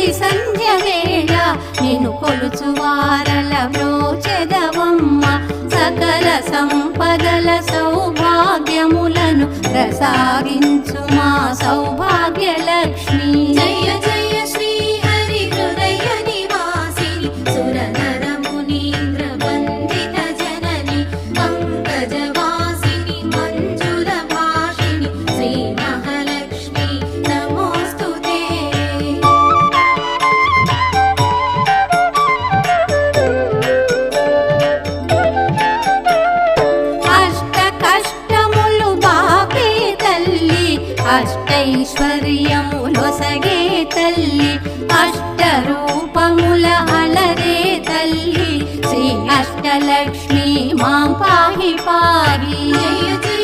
తొలి సంధ్య వేళ నిన్ను కొలుచువారల బ్రోచెదవమ్మ సకల సంపదల సౌభాగ్యములను ప్రసాదించు మా సౌభాగ్య లక్ష్మి జయ జయ శ్రీ హరి హృదయ నివాసిని సురనర మునీంద్ర వందిత జనని పంకజవాసిని మంజుల భాషిని శ్రీ మహాలక్ష్మి నమోస్తుతే అష్ట కష్టములు బాపే తల్లి అష్టైశ్వర్యములొసగే తల్లి అష్ట రూపముల అలరే తల్లి శ్రీ అష్టలక్ష్మి మా పాహి పాహి జయ జయ